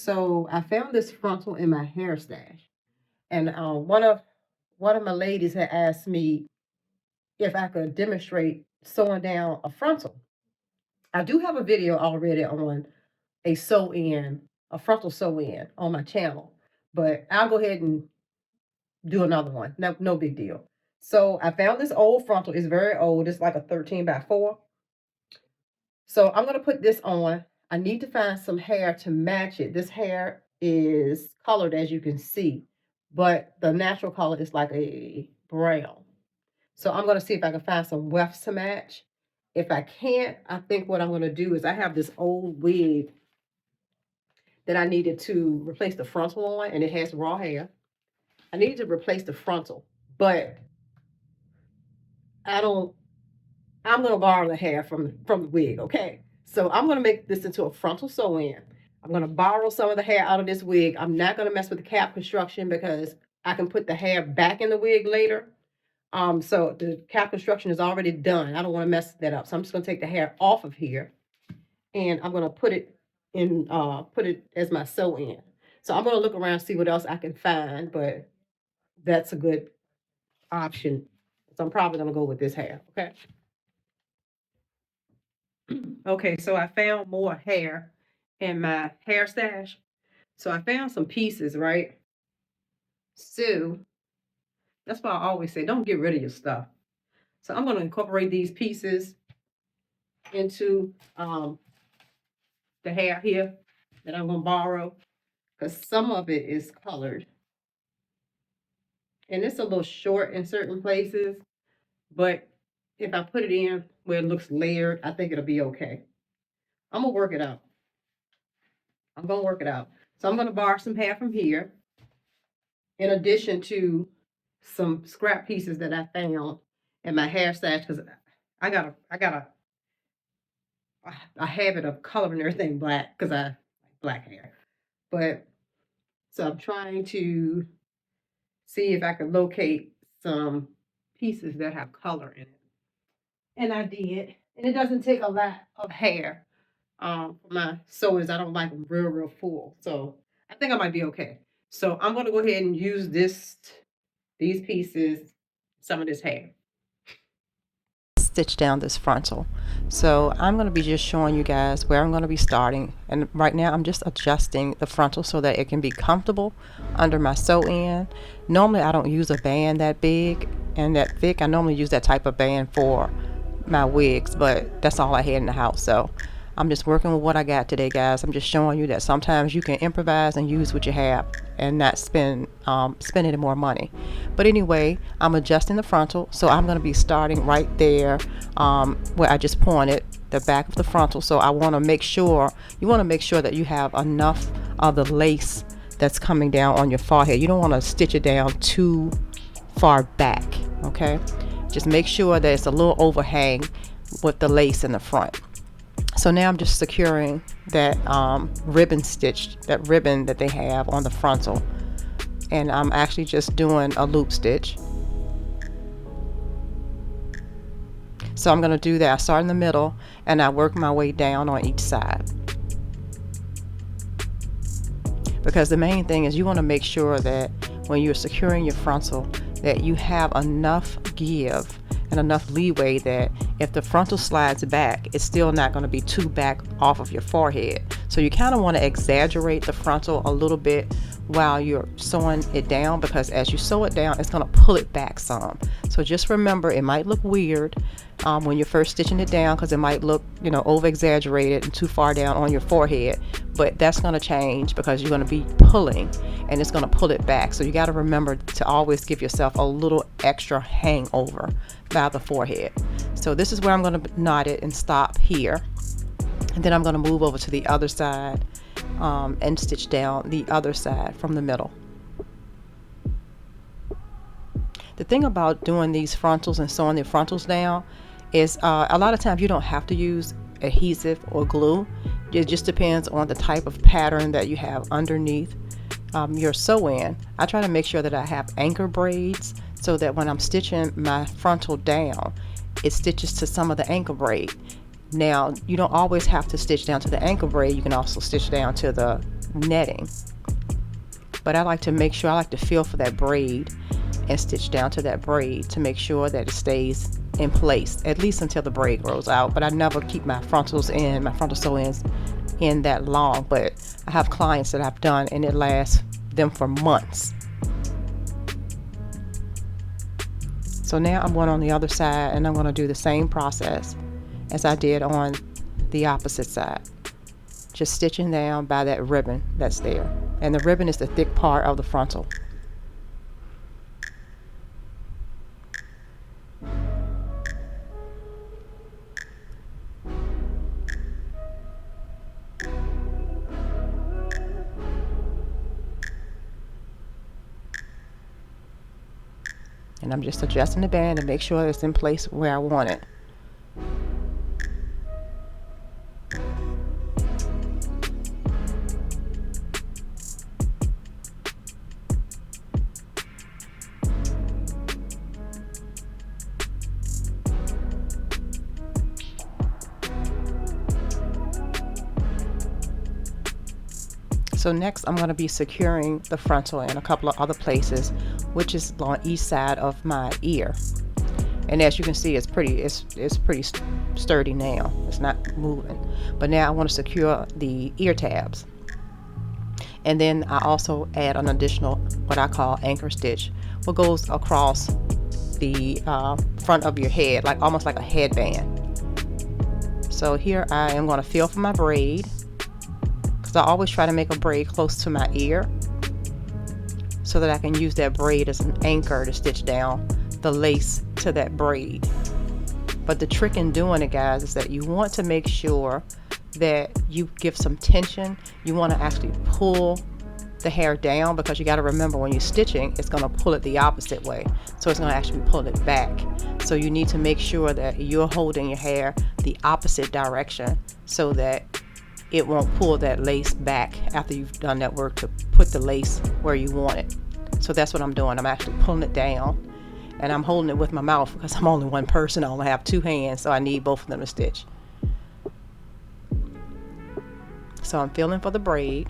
So I found this frontal in my hair stash, and one of my ladies had asked me if I could demonstrate sewing down a frontal. I do have a video already on a sew in, a frontal sew in on my channel, but I'll go ahead and do another one. No, no big deal. So I found this old frontal. It's very old. It's like a 13 by 4. So I'm gonna put this on. I need to find some hair to match it. This hair is colored as you can see, but the natural color is like a brown. So I'm gonna see if I can find some wefts to match. If I can't, I think what I'm gonna do is I have this old wig that I needed to replace the frontal on, and it has raw hair. I needed to replace the frontal, but I don't I'm gonna borrow the hair from the wig, okay? So I'm gonna make this into a frontal sew-in. I'm gonna borrow some of the hair out of this wig. I'm not gonna mess with the cap construction because I can put the hair back in the wig later. So the cap construction is already done. I don't want to mess that up. So I'm just gonna take the hair off of here and I'm gonna put it as my sew-in. So I'm gonna look around, see what else I can find, but that's a good option. So I'm probably gonna go with this hair, okay? Okay, so I found more hair in my hair stash. So I found some pieces, right? So that's why I always say don't get rid of your stuff. So I'm going to incorporate these pieces into the hair here that I'm going to borrow because some of it is colored. And it's a little short in certain places, but if I put it in where it looks layered, I think it'll be okay. I'm going to work it out. I'm going to work it out. So I'm going to borrow some hair from here in addition to some scrap pieces that I found in my hair stash because I got a habit of coloring everything black because I like black hair. But so I'm trying to see if I can locate some pieces that have color in it. And I did. And it doesn't take a lot of hair. For my sewers, I don't like them real full. So I think I might be okay. So I'm going to go ahead and use these pieces, some of this hair. Stitch down this frontal. So I'm going to be just showing you guys where I'm going to be starting, and right now I'm just adjusting the frontal so that it can be comfortable under my sew-in. Normally I don't use a band that big and that thick. I normally use that type of band for my wigs, but that's all I had in the house, so I'm just working with what I got today, guys. I'm just showing you that sometimes you can improvise and use what you have and not spend any more money. But anyway, I'm adjusting the frontal, so I'm going to be starting right there where I just pointed, the back of the frontal. So I want to make sure, you want to make sure that you have enough of the lace that's coming down on your forehead. You don't want to stitch it down too far back, okay? Just make sure that it's a little overhang with the lace in the front. So now I'm just securing that ribbon stitch, that ribbon that they have on the frontal, and I'm actually just doing a loop stitch. So I'm going to do that. I start in the middle and I work my way down on each side, because the main thing is you want to make sure that when you're securing your frontal that you have enough give and enough leeway that if the frontal slides back, it's still not going to be too back off of your forehead. So you kind of want to exaggerate the frontal a little bit while you're sewing it down, because as you sew it down, it's going to pull it back some. So just remember, it might look weird when you're first stitching it down, because it might look, you know, over exaggerated and too far down on your forehead, but that's going to change because you're going to be pulling and it's going to pull it back. So you got to remember to always give yourself a little extra hangover by the forehead. So this is where I'm going to knot it and stop here, and then I'm going to move over to the other side and stitch down the other side from the middle. The thing about doing these frontals and sewing the frontals down is a lot of times you don't have to use adhesive or glue. It just depends on the type of pattern that you have underneath your sew-in. I try to make sure that I have anchor braids so that when I'm stitching my frontal down, it stitches to some of the anchor braid. Now, you don't always have to stitch down to the ankle braid. You can also stitch down to the netting. But I like to make sure, I like to feel for that braid and stitch down to that braid to make sure that it stays in place, at least until the braid grows out. But I never keep my frontals in, my frontal sew-ins in that long. But I have clients that I've done and it lasts them for months. So now I'm going on the other side and I'm going to do the same process as I did on the opposite side. Just stitching down by that ribbon that's there. And the ribbon is the thick part of the frontal. And I'm just adjusting the band to make sure it's in place where I want it. So next I'm going to be securing the frontal in a couple of other places, which is on each side of my ear. And as you can see, it's pretty sturdy now. It's not moving. But now I want to secure the ear tabs. And then I also add an additional, what I call anchor stitch, what goes across the front of your head, like almost like a headband. So here I am going to feel for my braid, because I always try to make a braid close to my ear so that I can use that braid as an anchor to stitch down the lace to that braid. But the trick in doing it, guys, is that you want to make sure that you give some tension. You want to actually pull the hair down, because you got to remember when you're stitching, it's going to pull it the opposite way. So it's going to actually pull it back. So you need to make sure that you're holding your hair the opposite direction so that it won't pull that lace back after you've done that work to put the lace where you want it. So that's what I'm doing. I'm actually pulling it down, and I'm holding it with my mouth because I'm only one person. I only have two hands, so I need both of them to stitch. So I'm feeling for the braid.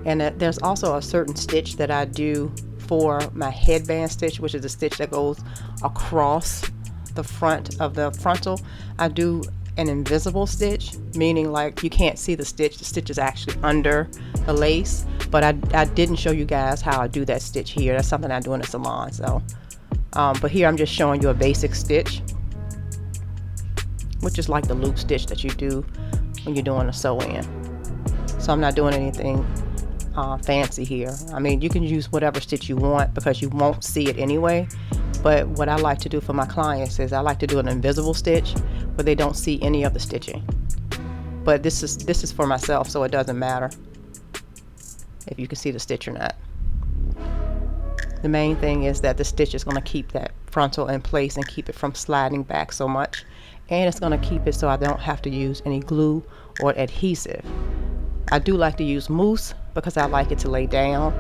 And there's also a certain stitch that I do for my headband stitch, which is a stitch that goes across the front of the frontal. I do an invisible stitch, meaning like you can't see the stitch. The stitch is actually under the lace, but I didn't show you guys how I do that stitch here. That's something I do in the salon. So but here I'm just showing you a basic stitch, which is like the loop stitch that you do when you're doing a sew-in. So I'm not doing anything fancy here. I mean, you can use whatever stitch you want because you won't see it anyway. But what I like to do for my clients is I like to do an invisible stitch where they don't see any of the stitching. But this is for myself, so it doesn't matter if you can see the stitch or not. The main thing is that the stitch is going to keep that frontal in place and keep it from sliding back so much. And it's going to keep it so I don't have to use any glue or adhesive. I do like to use mousse because I like it to lay down.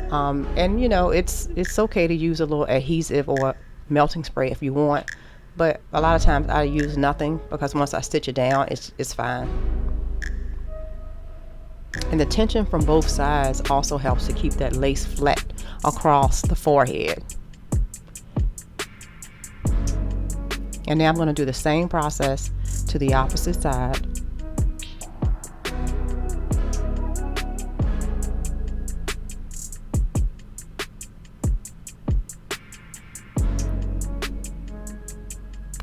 And you know, it's okay to use a little adhesive or melting spray if you want, but a lot of times I use nothing because once I stitch it down, it's fine. And the tension from both sides also helps to keep that lace flat across the forehead. And now I'm going to do the same process to the opposite side.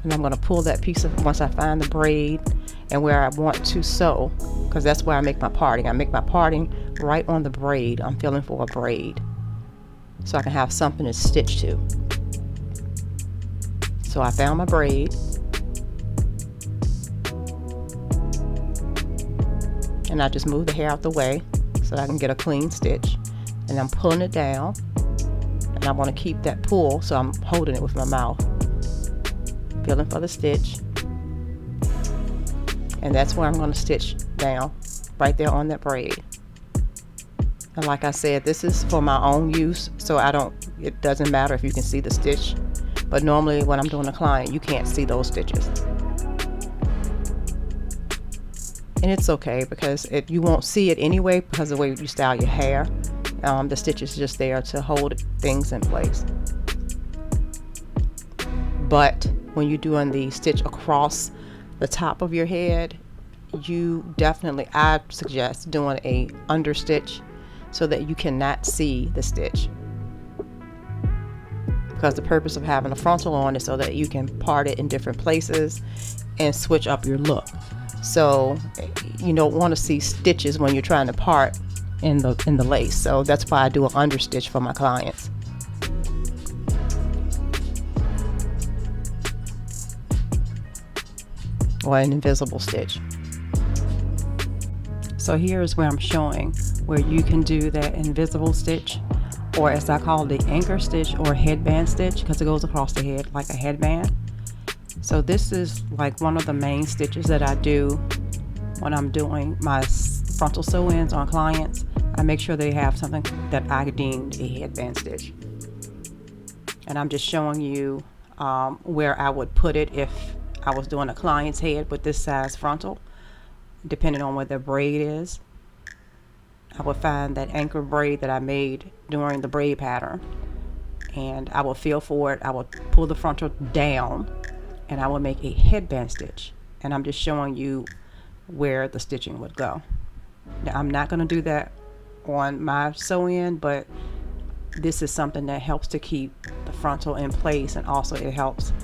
And I'm going to pull that piece of, once I find the braid and where I want to sew, because that's where I make my parting. I make my parting right on the braid. I'm feeling for a braid so I can have something to stitch to. So I found my braid, and I just move the hair out the way so I can get a clean stitch, and I'm pulling it down, and I want to keep that pull, so I'm holding it with my mouth, feeling for the stitch, and that's where I'm going to stitch down, right there on that braid. And like I said, this is for my own use, so it doesn't matter if you can see the stitch, but normally when I'm doing a client, you can't see those stitches. And it's okay because you won't see it anyway because of the way you style your hair. The stitch is just there to hold things in place. But when you're doing the stitch across the top of your head, I suggest doing a understitch so that you cannot see the stitch, because the purpose of having a frontal on is so that you can part it in different places and switch up your look. So you don't want to see stitches when you're trying to part in the lace. So that's why I do an understitch for my clients. Or an invisible stitch. So here's where I'm showing where you can do that invisible stitch, or as I call it, the anchor stitch or headband stitch, because it goes across the head like a headband. So this is like one of the main stitches that I do when I'm doing my frontal sew-ins on clients. I make sure they have something that I deemed a headband stitch. And I'm just showing you where I would put it if I was doing a client's head with this size frontal, depending on where the braid is. I would find that anchor braid that I made during the braid pattern, and I will feel for it. I will pull the frontal down and I will make a headband stitch, and I'm just showing you where the stitching would go. Now, I'm not going to do that on my sew-in, but this is something that helps to keep the frontal in place, and also it helps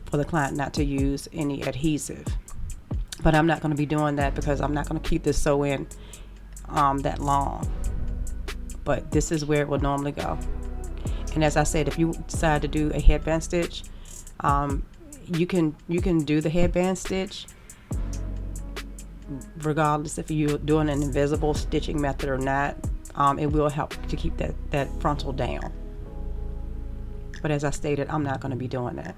for the client not to use any adhesive. But I'm not going to be doing that because I'm not going to keep this sew-in that long. But this is where it will normally go. And as I said, if you decide to do a headband stitch, you can do the headband stitch regardless if you're doing an invisible stitching method or not. It will help to keep that frontal down. But as I stated, I'm not going to be doing that.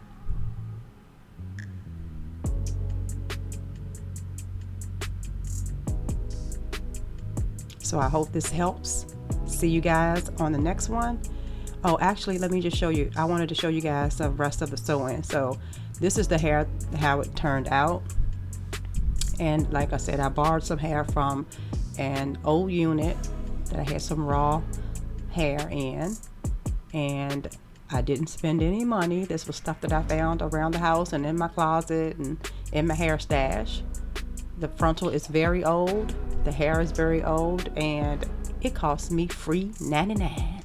So I hope this helps. See you guys on the next one. Oh, actually, let me just show you. I wanted to show you guys the rest of the sew-in. So this is the hair, how it turned out. And like I said, I borrowed some hair from an old unit that I had some raw hair in, and I didn't spend any money. This was stuff that I found around the house and in my closet and in my hair stash. The frontal is very old, the hair is very old, and it cost me free 99.